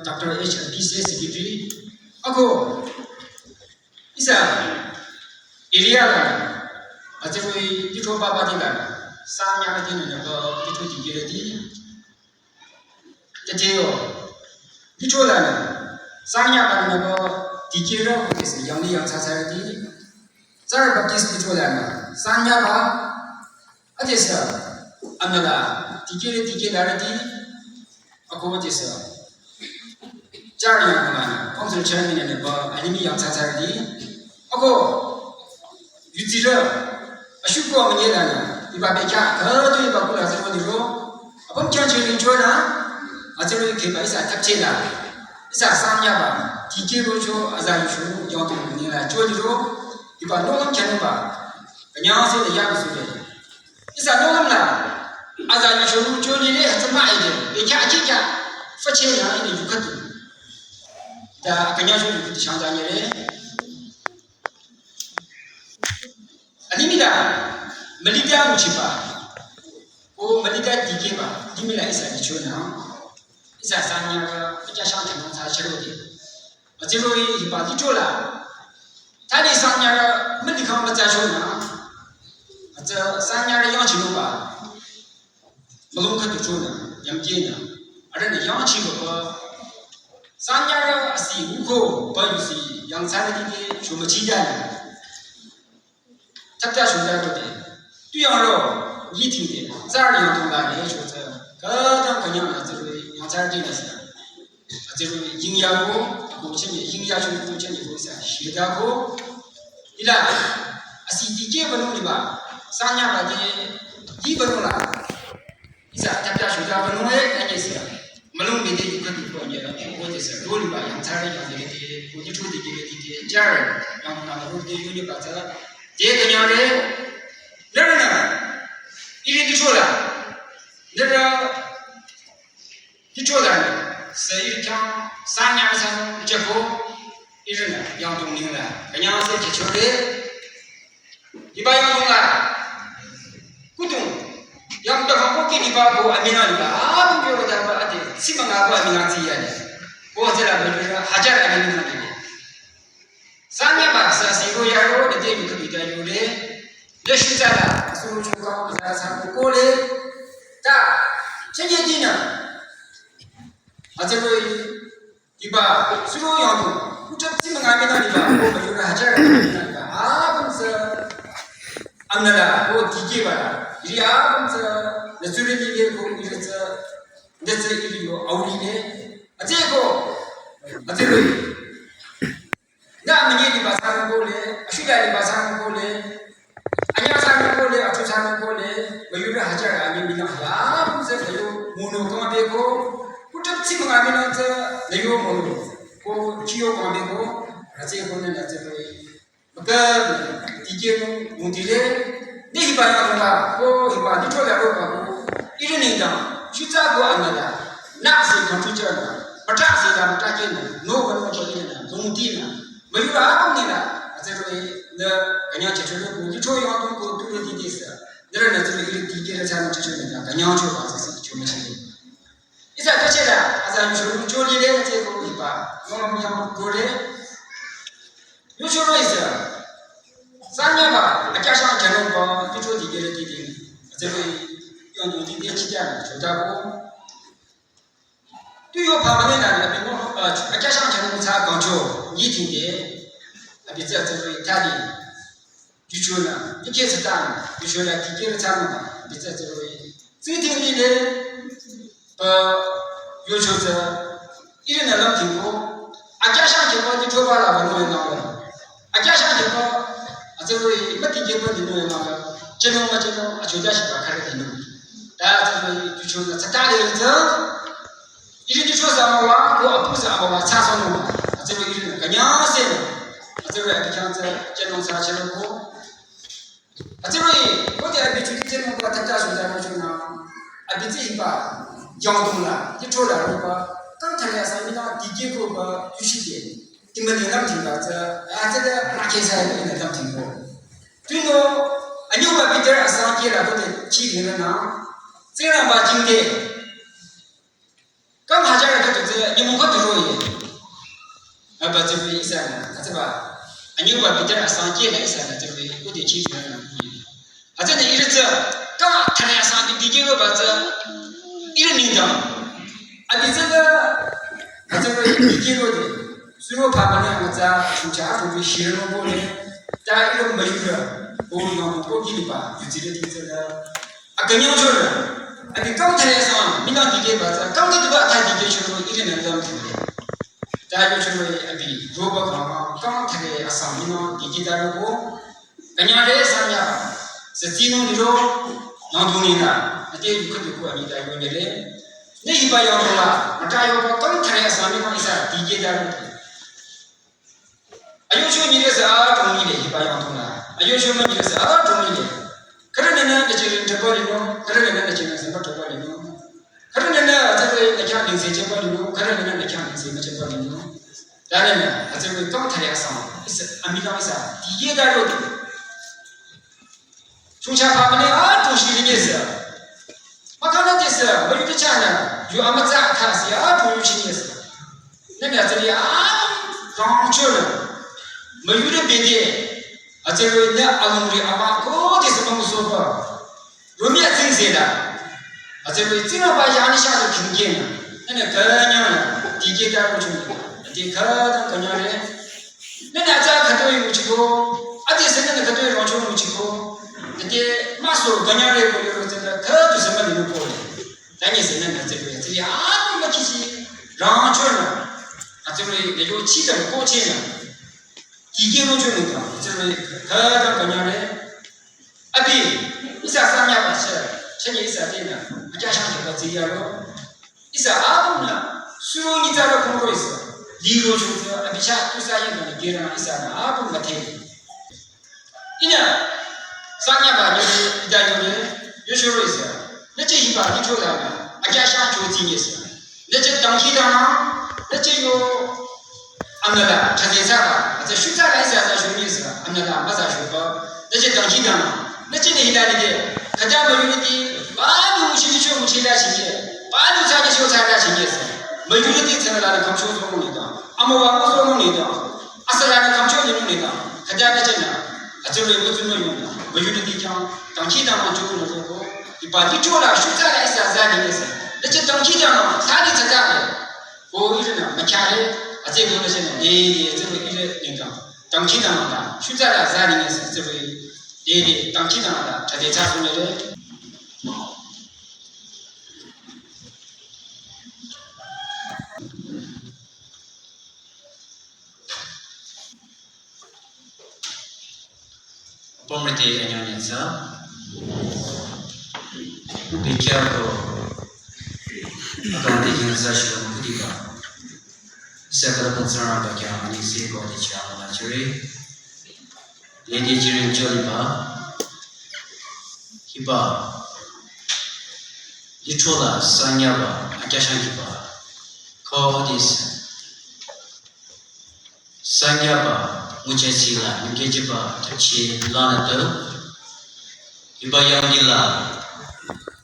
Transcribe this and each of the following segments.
Dr. H. PCA Secretary. Ako, isa, area Ajewi dito babadilan sa nya natin na ko dito digirati jajeo dito la sa nya ba na ko digiro ko is yang ni yang sa sa di sa baptist dito la sa nya ba ajesa amala digirati ako ajesa jar yang na council chairman ne ba alimi yang sa sa di ako yuzira Ashukwa manyela iba becha kado iba kula zero diro apam kya chiri chona azero ke ba isa tapchela isa samnya ba tike ro cho azai chu yaw tu manyela cho diro iba nongam chanu ba kanya se ya ba su de isa nongam la azai chu cho ni le hatma ai de becha achi kya fache ya ni yukatu da kanya chu yukatu changja ni le Alimida, Malika Muchipa, O Malika Dikiba, Dimila is a Chuna, is a Sanya, Pajashan, Charity. A zero Hipatichola, Tadi Sanya, Malika Majashona, at the Sanya Yanchinuba, Malunka to Chuna, Yamkina, I don't know Yanchiba, Sanya, I see Uko, but you see, young Sanity, Chumachida. Chapter should have been. Do you know? Eating it. Sorry, you don't like it. God, I'm going to do it. Saturday. Yingyako, Yingyako, Shigako. Ila, a city Banuniba, Sanya Badi, Ibanula. Is a chapter should have no way, and is Malone did it what is a rule by Antari, and the two the Jared, young Universe. Take another. Never. It is the Chola. Say it can Sanya San Jaco, isn't it? Young to Nila. Can you say Chole? 바고 아미나니까 아무리 잡아 아디 시방하고 아미나지야니 보자라 버리라 하자라 아미나니 상야바 사시고 야로 데데 미크비다 요레 레슈자라 소루주가 아사고 고레 다 체제디나 아제로이 이바 수로 연구 우접지만 아미나니까 보자라 하자라 아미나니까 아분서 amnala ko dike bala iriya bamsa nasuri dike ko irasa ndetse iriyo awli ne ate ko na manye di basang ko le ashuda di basang ko le anya sang ko le atu sang ko le mayura hajar ani mina ya bamsa kayo mono ko be ko kutapsi mangami na ta nayo mono ko chiyo ko be ko ate ko ne ate ko maka dike mundile ni hibaya ko hiba ni thola ko ko irini da shuta ko anada na se computer na pata se da pata ke na no ko ko ke na mundi na mayura ko ni na ase ko ne kanya che che ko ni tho yo ko tu ni di sa dara na se iri di ke sa na che che na kanya cho ba se che me che isa ka che da asa ni shu cho ni le che ko hiba no ma mi ko le yo cho ro isa 상야가 아까상 전원과 기초 디게를 디디 저기 연구 디디 치자 저다고 또요 바만에 나는 뭐 아까상 전원사 강조 이팅데 아비자 저기 타디 주초나 이게 스탄 주초나 디게를 잡는 아비자 저기 지팅디네 요초자 이런 날람 듣고 아까상 전원 디초바라 원노에 나와 아까상 전원 아저로이 맞게 번디노에 나와 제노 맞제노 아조자시 바카레 되노 다 저로이 주초나 착다리서 이리 주초사마와 고 아프사 아바와 차선노 아저로이 이리 그냥세 아저로이 아기창자 제노사 제노고 아저로이 거기 아비 주디 제노가 tak자수자노 주나 아비지 이바 영동라 이초라로가 깡차리아사미나 디게고가 유시게 이만이 남팀가자 아제가 라케사에 있는 남팀고 그리고 아니오바 비터 아사키라고 치리나 제가 바징데 kam hajar ka to je ni mo ko to ye aba je bi isa na ta ba anyu ba bi ta san ke na isa na je bi ko de chi na a je ne ire je ka ta na san bi ke ba je ire ni da a bi je da a je bi ke ro de 수로 바바냐 가자 주자 우리 시르노 보네 다 이런 머리가 보는 거 기니까 유지를 뒤져라 아 그냥 저는 아니 깜짝에서 민나 디게 봐서 깜짝이가 다 디게 주로 이래는 them 다 이거 주로 아비 로버 가마 깜짝에 아사 민나 디게 다르고 그냥에 상야 스티노 니로 나도니나 어때 그것도 아니다 이거네 내 이봐 영어라 나타요 깜짝에 아사 민나 이사 디게 다르고 아요쇼 미래서 동일해 이봐요 동나 아요쇼 미래서 동일해 그러면은 이제 저버리고 그러면은 이제 생각 저버리고 그러면은 저거 내가 인생 저버리고 그러면은 내가 인생 저버리고 다음에 아주 또 다리아서 있어 아미가면서 이해가로 중차 파면에 도시리겠어 막하나 됐어 뭐 이렇게 않아 요 아마자 타시야 도시리겠어 내가 저리 랑초를 mayure bede ajero nya alumri ama ko de sama musoba romia tsingseda ajero tsina ba yani sha de kingena ene kanya na dije da ko chuni de khada kanyare nena ja khato yu chiko ade sene khato yu rocho mu chiko de maso kanyare ko ro tsenda khadu sama ni ko dani sene na ajero ya tsiri a ma kisi rocho na ajero ne yo chi da ko chena 이게로 주니까 저는 가장 그녀네 아비 이사 상야 봤어 천이 이사 되나 아자상 저거 지야로 이사 아분나 수용이 자로 공부로 있어 리로 주서 아비샤 투사인 거는 게르나 이사나 아분 같아 이냐 상야 봐요 이다요네 요쇼로 있어 내제 이바 이초다나 아자상 조진이 있어 내제 당시다나 내제 요 amnala chadesaba ase shuta ga isa sa shumi isa amnala masa shuba nache tangji dana nache ne hilali de khaja mayuni di 바로 무시쇼 무시라 시게 바로 자기 쇼 자라 시게서 메주르티 세라라 감쇼 소문이다 아무와 소문이다 아살라는 감쇼 이문이다 가자가 잖아 아저리 무슨 놈이야 메주르티 장 당치다만 좋은 거고 이 바디 쪼라 쇼자라 있어 자기에서 대체 당치잖아 사리 찾아내 고 이러나 마차래 아제 보내시는 네 저거 이래 니까 당치다마다 쇼자라 자기에서 저기 네 당치다마다 자기 자손을 Pomriti anyansa bikyako akante jinsa shilo mudika sakala pansara bakya ani se ko de chala churi ledi jirin joliba hiba litrola sanyaba akashan hiba ko this sanyaba Muchasila, Ngejiba, Tachi, Lanato, Ibayandila,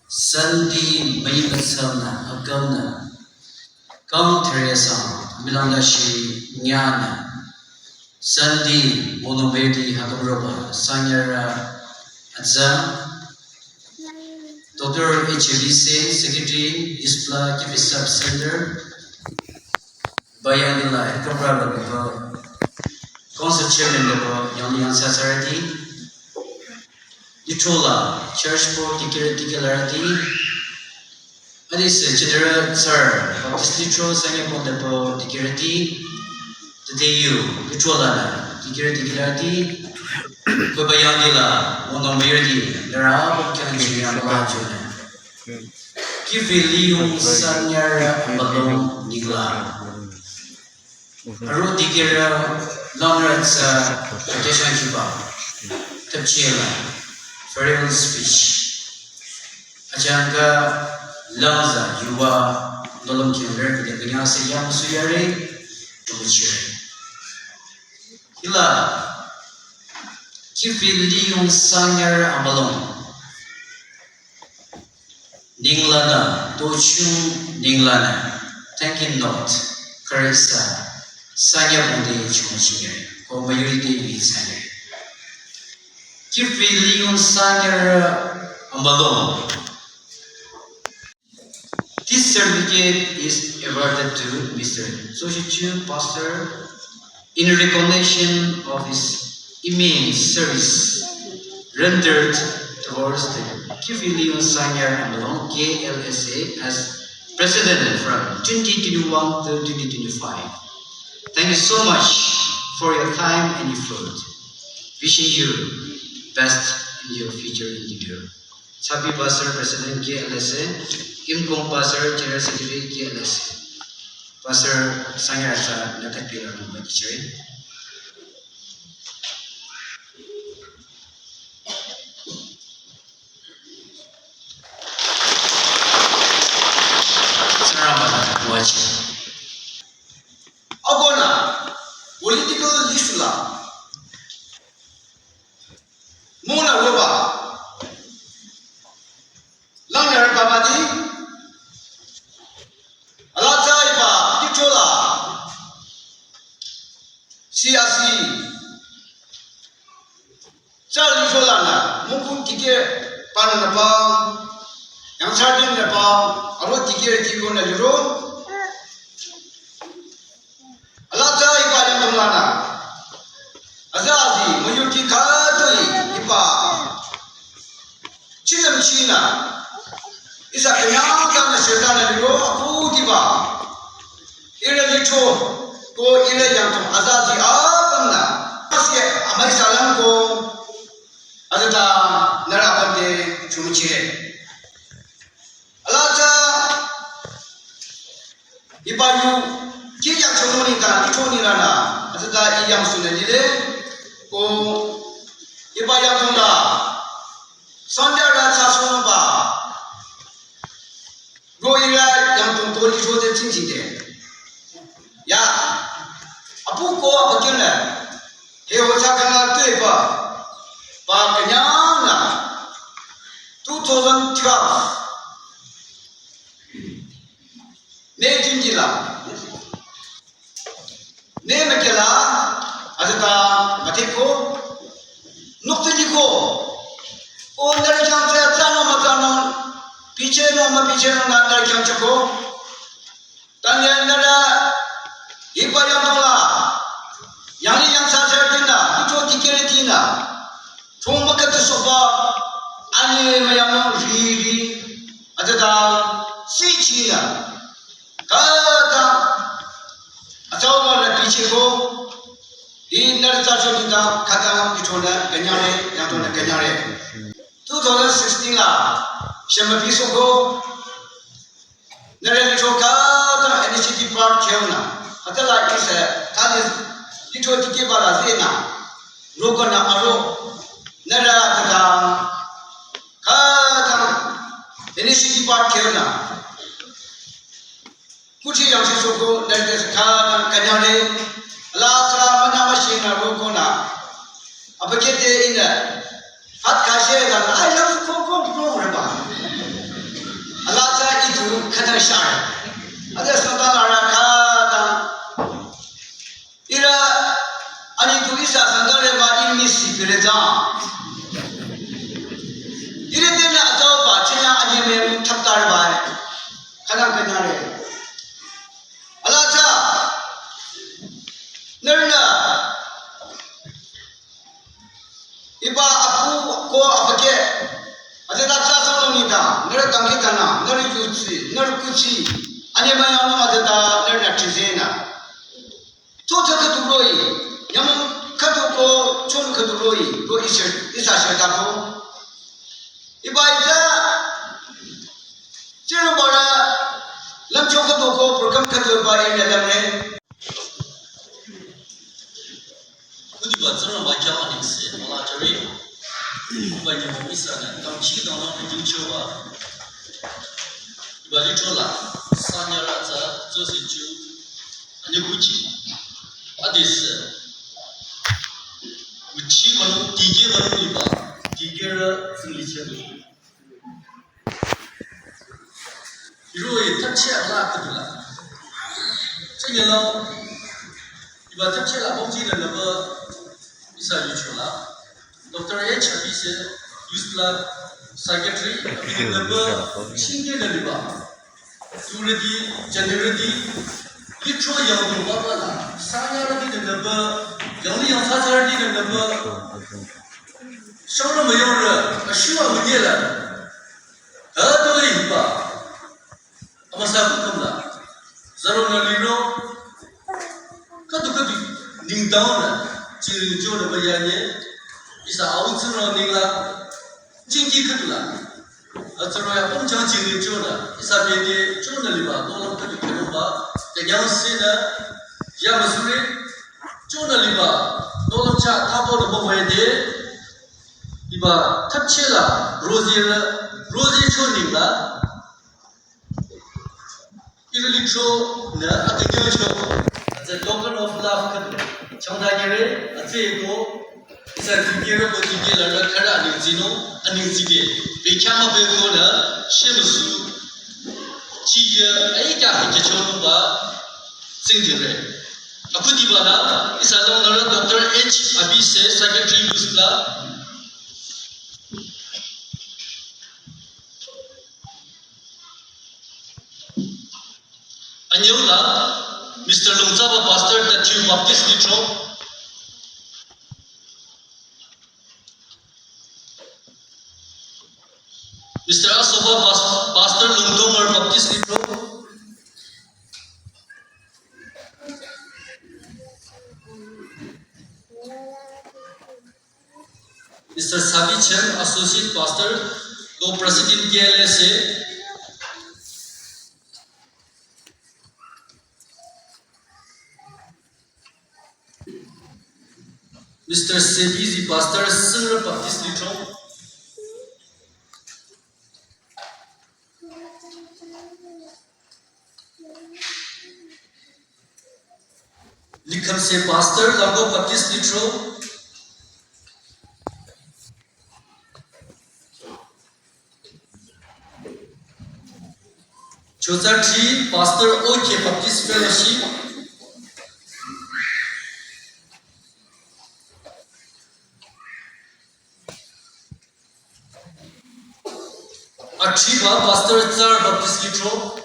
Sandi, Mayibasana, Agana, Gam Teresa, Milandashi, Nyana, Sandi, Monobedi, Hagamroba, Sanyara, Adza, Dr. HVC, Secretary, Ispla, Kivisab Center, Bayandila, Hagamroba, Council Chairman of Young Society, Utola, Church Board Ticularity, Adis General Sir, Baptist Litro, Sangapon Depo Ticularity, the DU, Utola, Ticularity, Kobayandila, Monomirdi, Lara, Kanji, and Bajuna, Kivilium, Sanyara, Balong, Nigla. Aro Tigira, Longrats, Tradition Juba, Tapchila, Federal Speech, Ajanga, Lanza, Yuva, Dolom Kimber, the Binyasa Yam Suyari, Tubuchiri. Hila, Kifilium Sanyar Amalon, Ninglana, Tochum Ninglana, Tankin Not, Carissa. Sanya Bunde Chumachir, or majority is Sanya. Kifilium Sanya Amalon. This certificate is awarded to Mr. Soshichu Pastor in recognition of his immense service rendered towards the Kifilium Sanya Amalon KLSA as President from 2021 to 2025. Thank you so much for your time and effort. Wishing you best in your future endeavor. Sabi Pastor President KLSA, Kim Kong Pastor General Secretary KLSA, Pastor Sangarasa Natakpira Nubadichari. Sarabada watching. Agona, political issue Mona Roba, Langer Babadi, Alajaiba, Nichola, CRC, Charlie Solana, Mukun Tike, Panapa, Yang Sergeant Nepal, Aro Tike Tiko Najuro. Alaja ibadah mulana, azazi muyuti kadoi iba, China China, isa kenyang kana setan lego aku tiba, ira lito ko ira yang tu azazi apana, masih amai salam ko, azada narapande cumucire, alaja ibayu. Kaya chomoni ka itoni rana asada iyam sunadile ko ibayam tunda sandya racha sonoba go ira yang tung tori jode chinchide ya apu ko abakena he hocha kana tuiba ba kanyana 2012 May Jinjila May Makela Azata Matiko Nuktiliko O Narjam Tano Matano Piche no Mapiche no Narjam Chako Tanya Nara Ipayamala Yani Yang Sasatina Ito Tikiritina Tumbakat Soba Ani Mayamo Riri Azata Sichia Kata Atawa Piche Ko In Narjam Kata Pitona Kenyare Yatona Kenyare 2016 la Shemapiso ko Nare Choka Initiative Park Kevna Atala is a Talis Lito Tikibara Zena Rokana Aro Nara Kata Initiative Park Kevna Kuchi Yangsoko Nare Kata Kanyare Lasa Manamashina Rokona Apakete in the Hat kashe da I love Coco Reba. Allah sa itu kata syar. Ada santana rakata. Ira ani tu isa santare ba ilmi sipireza. Ira tena atau ba china ani me thaptar ba. Kadang kenare. Allah sa nerna Iba aku ko apake ada daksa samnita nere tangkitana nere jutsi nere kuchi ane mayana ada nere natizena toto kaduroi yam kaduko chon kaduroi ro isa shata ko iba ita chero bara lam chokadoko program kadurba ene lamre Kutiba zona wajah anis, malah cari banyak misalnya, kalau ciri dalam penjualan, balik cola, sanya rasa, sesuatu, hanya kunci, adis, kunci mana, tiga sendiri ceri. Iroi tak cek lah ketulah, cengalau, iba tak cek lah, bukti dan apa. Bisa dicoba. Dr. H. Habis Yusuf Secretary Habis number Chinese dari bawah. Tulis Januari itu yang berapa lah. Saya lagi number yang saya lagi number. Soalnya mayor asyik menyelah. Ada lagi apa? Apa saya bukan lah. Zarul nalino kadu dingdang lah. Ciri jodoh bayarnya bisa awal cerita nila tinggi kedua. Cerita apa macam ciri jodoh bisa beda jodoh liba. Tolong kita kedua yang sena yang masuk jodoh liba. Tolong cak tahu apa beda liba tak cila rozi jodoh lah. Ini lihat na ada jodoh. Ada token of love kedua. Changdagere atego isa tigero ko tigela la khara anjino anjige bekhama bego na shimsu chiya ai ka ke chono ba singjere akudi bana isa long na Dr. H. Abise Secretary Yusla anyola Mr. Longzaba Pastor Tachu Baptist Litro Mr. Asoba Pastor Lungdomar Baptist Litro Mr. Sabi Chen Associate Pastor Co-President KLSA Mr. Sebizi Pastor Sir Baptist Litro Likham Se Pastor Lago Baptist Litro Chosati Pastor OK Baptist Fellowship Achiba Pastor Tsar Baptist Litro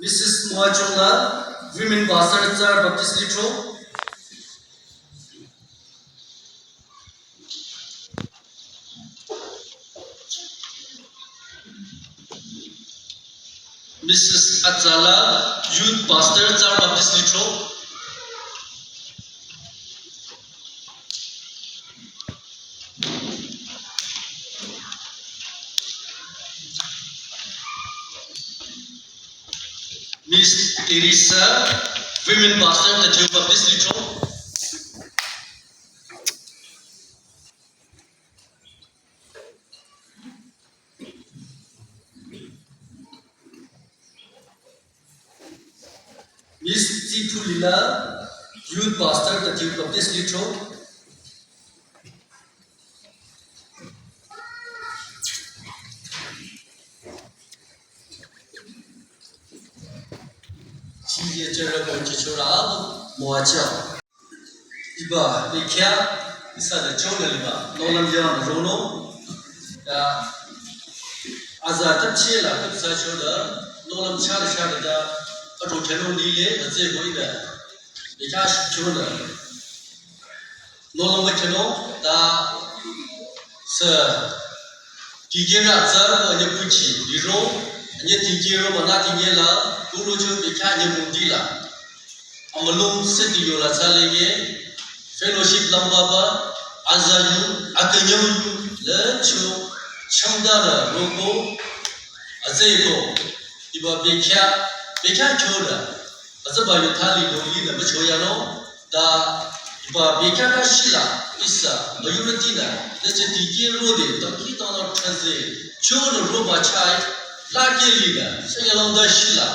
Mrs. Moachona Women Pastor Tsar Baptist Litro Mrs. Atzala, Youth Pastor Tsar Baptist Litro. Miss Teresa, Women Pastor Tatio Baptist Litro. Miss Titulila, Youth Pastor Tatio Baptist Litro. Chia Jera Bonchichora, Moacha. Iba, Nikia, Isa the Jonaliba, Nolam Rono, Azata Chela, Sachoda, Nolam Chada. Ato chano nile aze goida bekash chona nolong chano da sa tigera za anya puchi biro anya tigero mana tigela guru jo bekha nya mundila amalung setiyo la salege fellowship lamba ba azaju akanyu le chu chamda rogo aze go iba bekha choda azaba yuthali logi na bachoyano da iba bekha ka shila isa mayurati na leche tiki rode taki tana thaze chono roba chai la ke liga sayalong da shila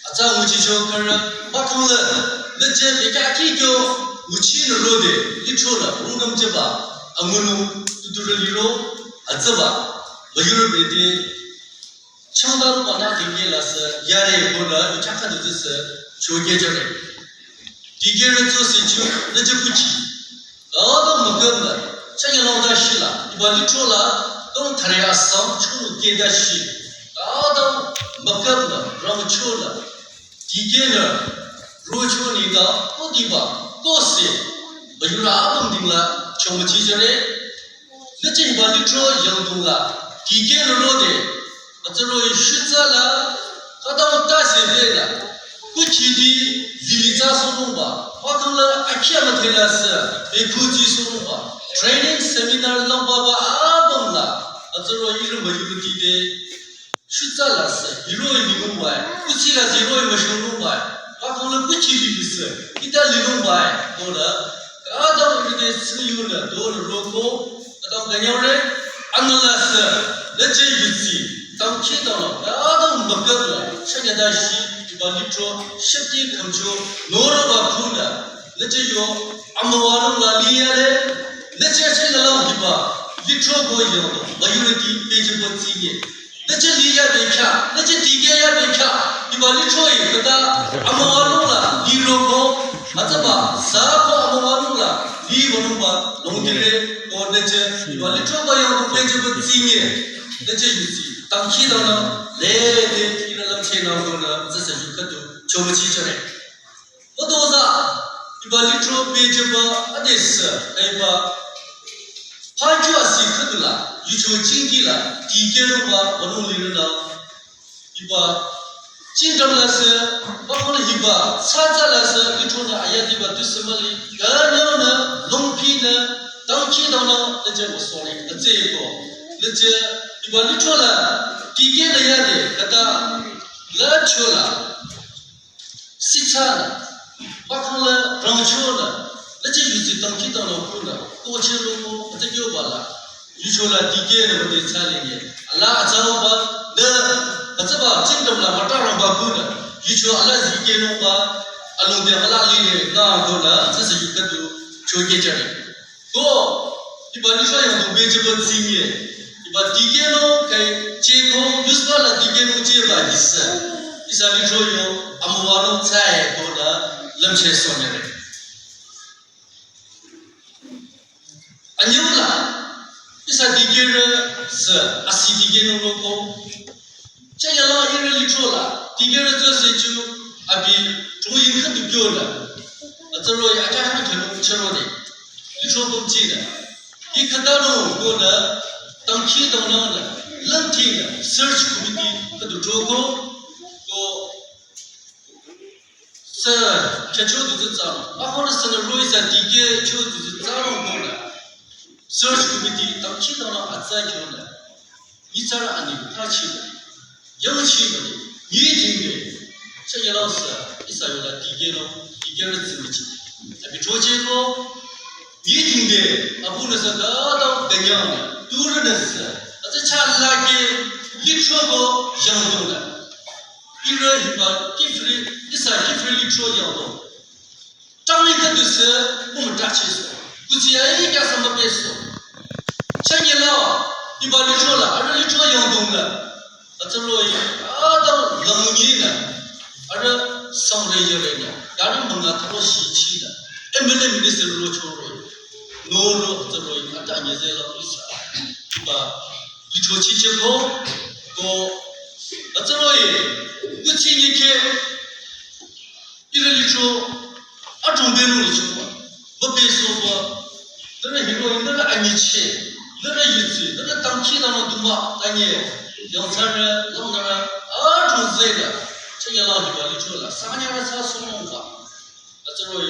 acha muchi chokara bakula leche bekha ki kyo muchi no rode lichona rungam jeba angunu tuturaliro azaba mayurati Chandaru Mana Dingilas, Yare Bola, Chakatus, Chogajare. Tigera Josichu, the Japuchi. All the Muganda, Changalonda Shila, Ibalitrola, don't carry us some true Gedashi. All the Muganda, Ramachola, Tigena, Rochonida, Odiba, Gosi, but you are Abundilla, Chomachijare, the Chimbalitro, Yandula, Tigena Rode. Ataro ishizala kadam tasibela kuchidi ziliza sonumba wakala akiyama thelasa ekuji sonumba training seminar lamba ba abamla ataro iru mayuti de shizala sa hero ligumba kuchila zero mashunumba wakala kuchidi bisa kita ligumba dola kadam ide siyuna dola roko kadam ganyore analasa leche yusi Tam Chitano, Adam Bakana, Shagadashi, Ibalitro, Shakti Kamcho, Nora Bakuna, Lecho, Amawaram Liale, Leche Hiba, Litro Boyo, Mayurity, Page Senior. Leche Lia Beka, Leche Tigaya Beka, Ibalitro, Kata, Amawarula, Liroko, Mataba, Sapa Amawarula, Livanumba, Longire, or Leche, Ibalitro Boyo, Page Senior. Leche you see. Tangki dana le kira lam chena gona zasa yukatu chomachi chare odoza ibalitro pejeba ades aiba phaju asi khadula yucho chingila tikero ba banulirna iba chingdamla se bakona hiba sajala se itona ayati ba tusmali ganona longpina tangki dana leje osori azeko leje Ibalitrola, Tige the Yade, Kata, La Chola, Sitana, Bakula, Ramchola, let you use it on Kitano Kuna, Coachero, Atakobala, Uchola, Tige, the Italian, Allah Azaroba, the Azaba, Tindamla, Matara Bakuna, Ucho Allah Zikenova, along the Halali, Nagola, this is you can do, 就给这里。我一般你说用东北这个经验，一般地界路给接口有啥了地界路接吧意思，意思你说有阿姆瓦路菜过了，冷切送的嘞。อันนี้ล่ะที่สัตย์เกลือ是อาศัย地界路路过，这样啦，一人里头啦，地界路就是就阿比中英很多标了，这罗也加上很多吃罗的，里头不记得，一看到路过了，当天当那的，冷天的，search committee 很多做过，过是这就就是这样，然后呢，是那罗一下地界就就是这样过了。search committee 当天当那阿在叫呢，一早上安尼他去的，阳气的，一定的，这些老师一早有了地界路怎么去？那比做结果一定的，阿不能是得到怎样的，多人的事，这差那个一撮个阳动的，一人一把一早一撮阳动，长一个就是我们扎起说。估计一家什么别说，前年了，一把你说了，而你说阳动了，这罗伊到冷年了，而上来就来了，家人们啊，他都稀奇的，没得是罗秋罗，这罗伊他当年在了意思，把你说起之后，这罗伊，估计一天，一人你说，中间路说。不别说过，那个很多人那个爱你吃，那个有嘴，那个当天当那多嘛，但你养产人，让那个种子的，这些老地方你说了，3年了才送农吧，这个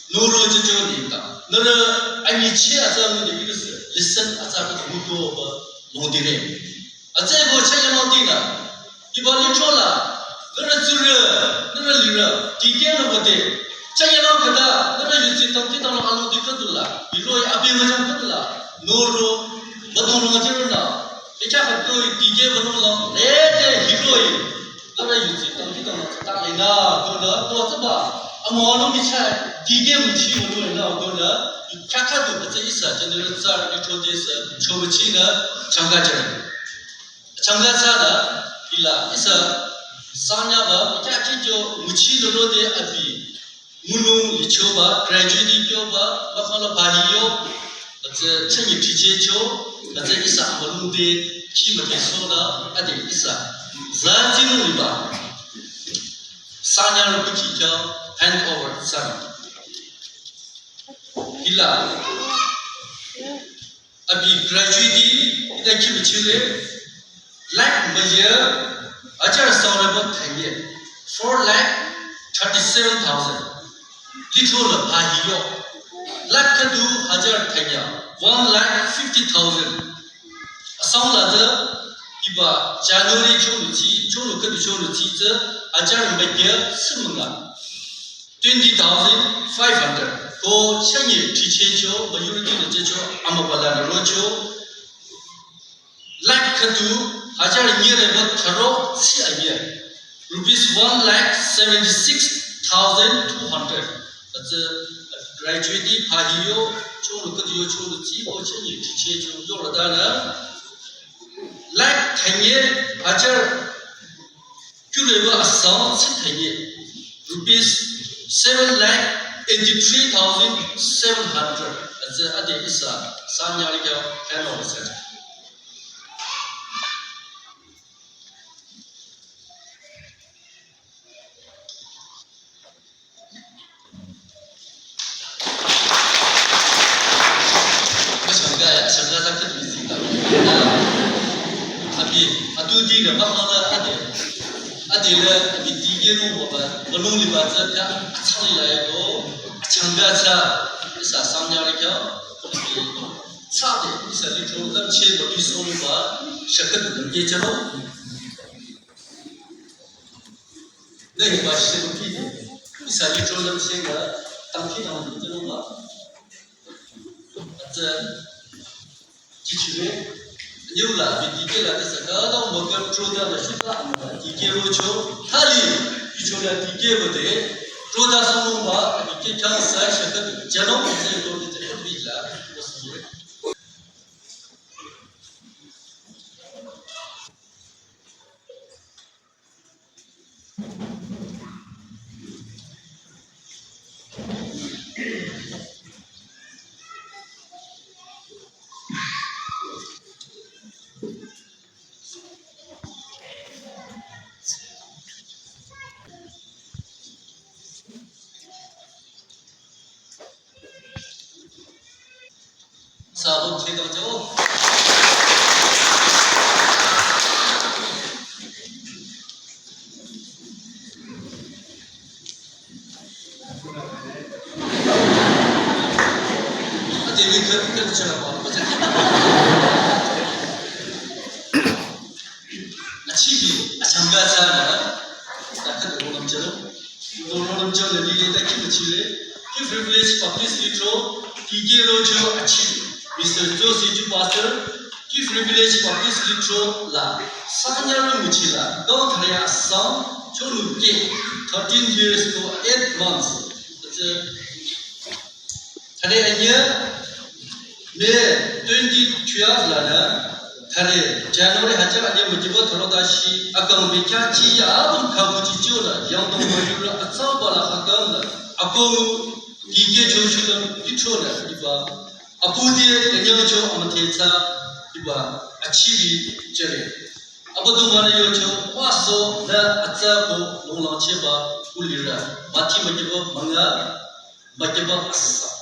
农路就这个地方，那个爱你吃啊，这样的一个是listen啊，这个很多不农地人，这个这些老地呢，一般你说了，那个就是那个里人，地点都不对。这样老看到，那个有些当地当那阿鲁的看到了，比如阿边个上看到了，农路不同路个就是了，人家很多地界不同了，来的比如那个有些当地当那大人啊，讲的多这吧，阿毛路比菜地界不起我们了，讲的，看看都不这意思，真的是这样的说的是说不起呢，长干这，长干啥的，伊拉意思，三年吧，家去就没起的路的阿比。Mulu dicoba, graduate dicoba, bakal bahio, ada cengi diceco, ada isa melunde, cima disoda, ada isa. Zati nuliba, sanya lupa cica, hand over sana. Ila, abi graduate kita cima cile, like major, ajar sahaja buat thayye, 4,37,000. Little Bahio, Lakadu Hajar Tanya, 1,50,000. A song ladder, Iba, January Choluchi, Cholukadu Choluchi, Ajar Media, Simunga, 20,500. Go Chani Tichecho, Majority of Techo, Amabala Rocho, Lakadu Hajar Nireva Taro, Sia year, rupees 1,76,200. That's a graduate Pahio, Cholukadio Choluchi, or Chani Tichecho, Yoradana. Like 10 years, Hajar Kureva Assam, 10 years, rupees 7,83,700. That's a Adisa, Sanyariga, and all that. Atu di le bakala adele bidige no boba balung li baza ka achali la yo changa cha isa samnya le kya sa de isa li thon lam che bo bi so ba shakat ge chalo ne ba she bo ki isa li thon lam che ga tam ki na bo chalo ba at chi chi le nhiều là vì cái là cái sản đó một cái trôi ra là xuất phát thì kia vô chỗ thà đi chỗ là thì kia vô thế Roda Sumba, Ike Kansa, Shaka, Jano, Villa, was here. Sabon ce da jawo. Ade ni kan cana ba ba. Achibi achanga sana. Takkan donam jalo ni da ki chile. Ki privilege publicity through TK Rojo achieve. Mr. Josie Pastor, Chief Privilege Publicity Through La Sanya Muchila, Go Thaya Assam, Cholu King, 13 years to 8 months. Today a year, May 2012 Lana, Today January Hajar and Mujiba Torodashi, Agam Bikachi, Abum Kabuchi Jula, Young Mayura, Atsabala Agam, Ago, TK Joshua, Detroit, Apudi Enyojo Amateta Iba Achibi Jere Abudumana Yojo Waso Na Atabo Long Cheba Ulira Mati Majibo Manga Majibo Asa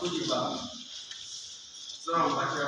Kujiba. Selamat baca.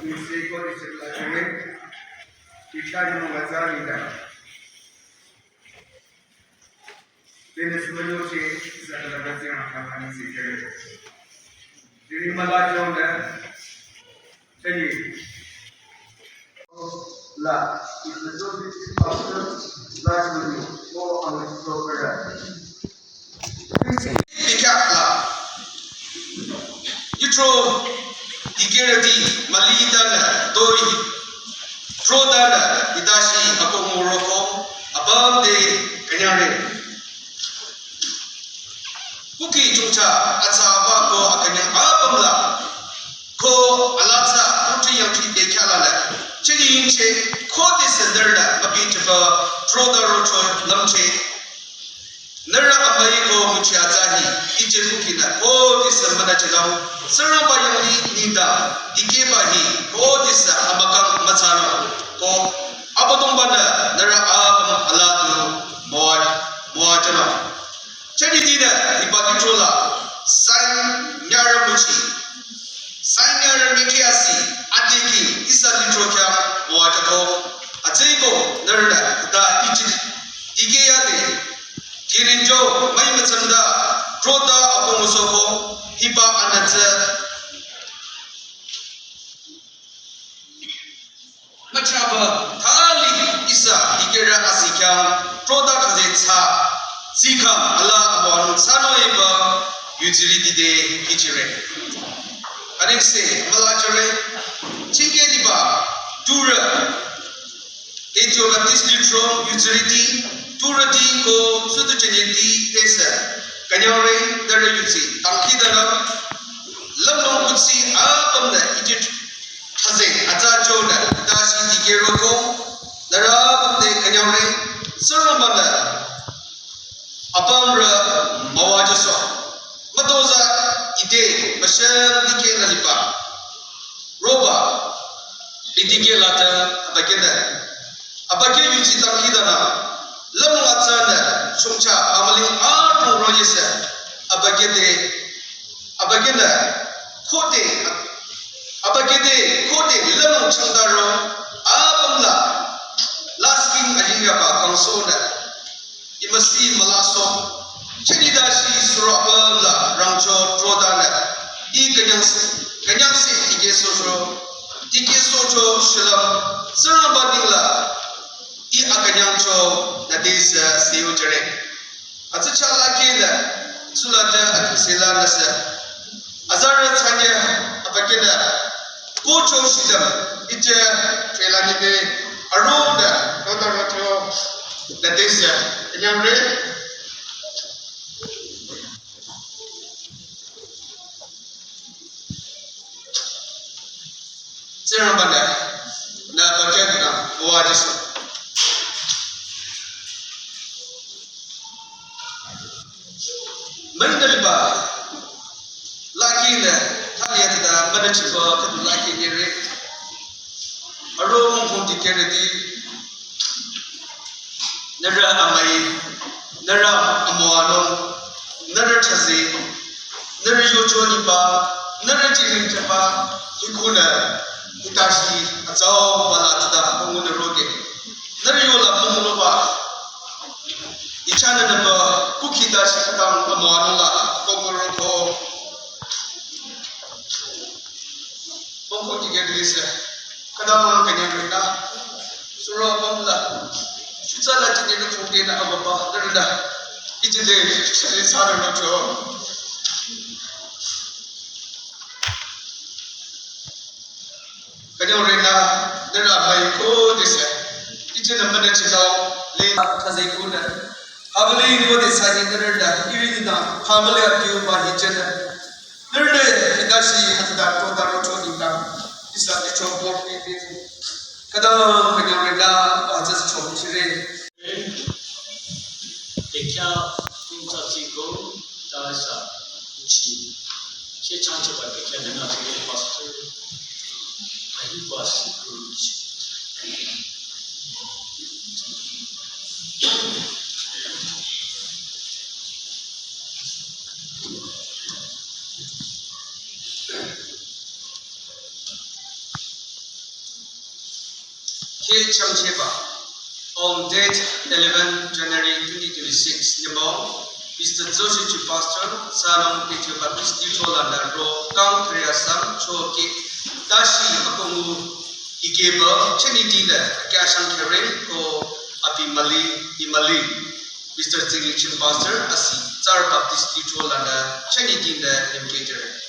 Miseko disertakan kita membaca lidah. Ini sebenarnya saya baca yang akan sikit. Jadi malah jomda. Jadi lah itu jadi pasal lah ini mau ambil program. Ikatlah. Itro Ikerati Malidana Doi Trodana Idashi Akomoroko Abande Kenyare Kuki Chucha Atsava Ko Akanya Abamla Ko Alatsa Puti Yaki Ekalala Chidin Che Kodi Senderda Abitaba Trodarocho Lamche Nara Amai Ko Muchiazahi Ichemukina Ko Disambana Chidao Sarabayani Nida Ikebahi Ko Disa Abakam Matsano Ko Aba Apotombana, Nara Alatu, Moajana. Chanidina, Ibatichola, Sign Yaramuchi, Sign Yaramikiasi, Atiki, Isa Litroka, Moajako, Atego, Narada, Da Ikeyade, Kirinjo, Maimatsanda, Trota, Apomusoko, Hiba Anata. Machaba, Tali, Isa, Ikera Asikam, Trota Tazeta, Sikam, Allah, Abon, Sanoeva, Utility Day, Kitchire. Anexe, Malachare, Chinkediba, Tura, Etio Baptist Litro, Utility, Turati, Ko, Sutuchinity, Esa, Kanyore, the Reduci, Tankidana, Lamon would see up on the Egypt. Haze Azajoda, Dashi Tigeroko, the Rab de Kanyamre, Surabanda, Apamra, Mawajaso, Matoza, Ide, Bashar, Dike Nalipa, Roba, Idike Lata, Abagenda, Abake Yusita Kidana, Lamuatsana, Sumcha, Amali, Artu Rojesa, Abagenda, Kote, Abagede, Kote, Lemon Chandaro, Abamla, Last King Ajingapa, Consoda, Imasi Malaso, Chenidashi, Surabala, Rancho, Trodana, Ganyangsi, Ike Socho, Shalom, Sarabanila, Akanyancho, Nadisa, Seujere, Atachala Kenda, Sulata, Akusela Nasa, Azara Tanya, Abageda. Kocho Sidam, Ita, Trelanide, Aroda, Notarato, Latesa, Yamre. Serambanda, Nabagana, Oasis. Mandaliba, Lakina. Taliata, Manachiba, Laki Eric, a Roman Ponticarity, Nara Amai, Nara Amoano, Nara Tazi, Nara Yochonipa, Nara Jirinchapa, Hikuna, Hitashi, Azao, Balata, Mumuna Roge, Nariola Mumuba, Ichana number, Kukitashi, Amoanola, Komoroko. Pokok tiga desa, kadang Kanyamrita, Surabaya, Susah jadi nak mungkin nak apa terdah, itu deh saran macam. Kanyamrita, terdah baik ko desa, itu nama cerita le thazai ko dah. Abang ini ko desa ni terdah, ini dah, hamil aku bayi jen. Terdah kita si ada total macam Isa dicoba ini, kadang Kanyamrita aja dicoba sih. Dekya kumsatiko dasa uci, saya cantik pada dekya dengan dekya pastor, ahi pastor uci. On date 11 January 2026, Nemo, Mr. Joseph Pastor, Salom Peter Baptist Ditolanda Ro, Kang Triasam, Choki, Dashi Akongu, Igeba, Chenidina, Kashan Karen, Ko Imali, Mr. Joseph Pastor, Asi, Tsar Baptist Ditolanda, Chenidina, Indicator.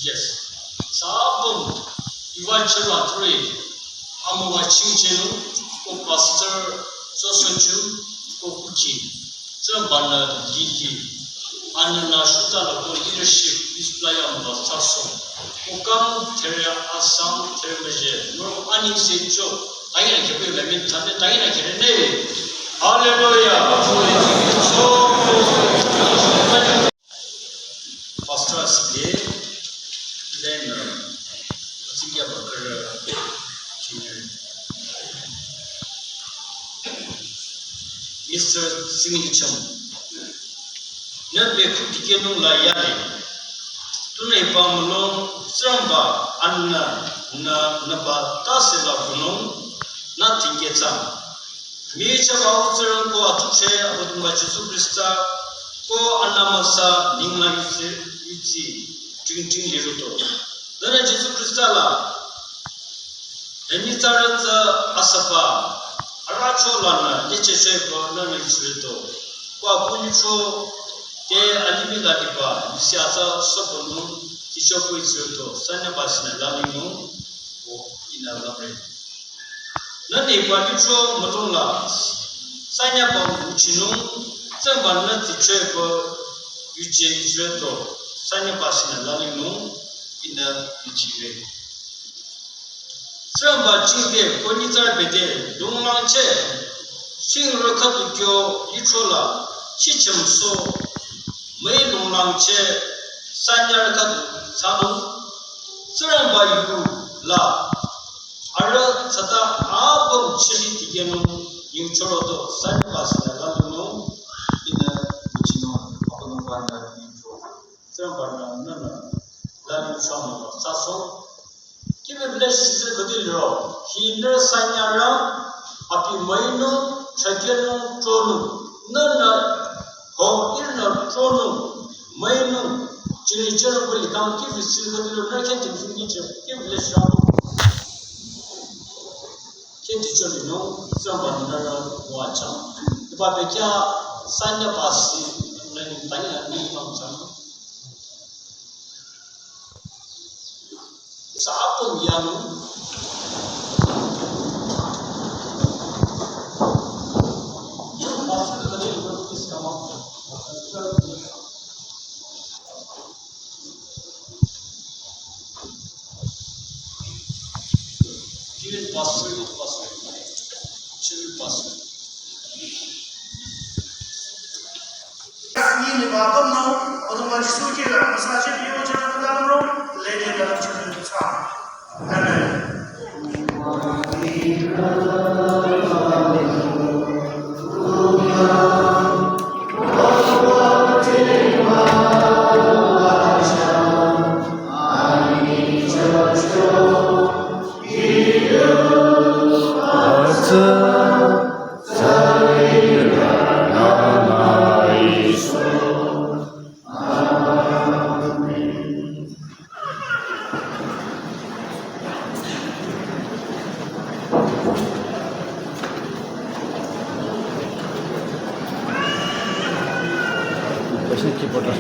Yes. Sabum Ivan Chara 3 Amawa Chingchenu ko pastor Sosunchu ko Kuchi Zambana Gigi Anna Shutala ko leadership display on the Sarso Okam Teria Assam Termeje no Ani Secho Taina Kepe Lemin Tane Taina Kerene Hallelujah so Pastor Sige then Sige Bakar Mr. Singhicham Nabe Kutikenu La Yale Tune Pamulon Stramba Anna Naba Tasela Bunong Nothing gets up. Mecha Bauser Ko Atuche Abuduma Jesu Christa Ko Anamasa Ningla Yuzi Drinking Liruto. Then Jesu Christala Enitarat Asapa Aracholana Nicheseko Nanito Qua Punitro De Alibila Diba Siata Soponu Tichoku Zerto Sanabasina Lalino in a labre. Nani Quaditro Matona Sanya Bam Uchino Sambana Ticheko Uche Zerto Sanabasina Lalino in a Uchive. Samba Chinge Ponita Bede Dunglanche Sing Rokabukyo Litrola Chicham So May Dunglanche Sanya Kadu Sano Samba Yu La Ara Sata Abum Chili Tigano Yuchoroto Sanabasina Lalino in a Uchino Apologana Intro. Samba Nana Lalin Sama Sasso. Give a blessed Godilro. He nurse Sanyara, Api Maino, Chagano, Tronum, Nana, Ho Irna, Tronum, Maino, Chinichero will come give his Godilro, Naked in Finiture, give bless Ram. Kenticholi no, someone Nara Watcham. The Babekia, Sanya Pasi, and Tanya Niham. Sapum yang Ini babam no, otomatis suci lah. Masalah dia macam mana dalam roh, lady dalam cerita besar. Właśnie ci podasz.